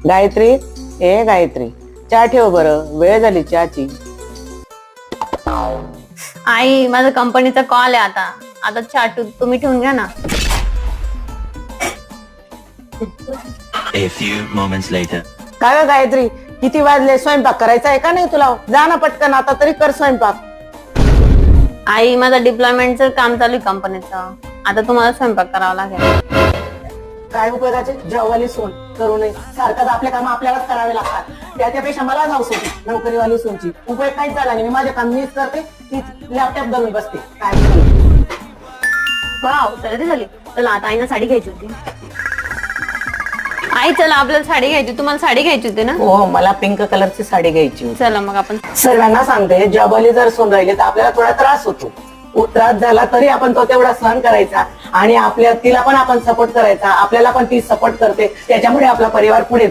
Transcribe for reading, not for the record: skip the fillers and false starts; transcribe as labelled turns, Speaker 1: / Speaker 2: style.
Speaker 1: गायत्री, ए गायत्री, चहा ठेव बरं, वेळ झाली चहाची.
Speaker 2: आई माझा कंपनीचा कॉल आहे आता. आता चहा तुम्ही ठेवून घ्या ना.
Speaker 3: A few moments later.
Speaker 1: काय ग गायत्री, किती वाजले? स्वयंपाक करायचा आहे का नाही तुला? जा ना पटकन, आता तरी कर स्वयंपाक.
Speaker 2: आई माझं डिप्लॉयमेंटचं काम चालू आहे कंपनीचं. आता तुम्हाला स्वयंपाक करावा लागेल.
Speaker 1: काय उपयोगाचे? जॉबवाली सून करू नये, सारखंच आपले काम आपल्यालाच करावे लागतात. त्याच्यापेक्षा मला जाऊ सोडते नोकरीवाली सूनची. उपयोग काहीच झाला नाही. मी माझे काम मीच करते, ती लॅपटॉप धरून बसते. काय
Speaker 2: वाव, सर्दी झाली. चला आता आईना साडी घ्यायची होती. आई चला आपल्याला साडी घ्यायची. तुम्हाला साडी घ्यायची होती ना?
Speaker 1: हो, मला पिंक कलरची साडी घ्यायची होती.
Speaker 2: चला मग आपण.
Speaker 1: सर्वांना सांगते, जॉबवाली जर सून राहिली तर आपल्याला थोडा त्रास होतो. त्रास झाला तरी आपण तो तेवढा सहन करायचा आणि तिला पण आपण सपोर्ट करायचा. आपल्याला पण ती सपोर्ट करते, त्याच्यामुळे आपला परिवार पुढे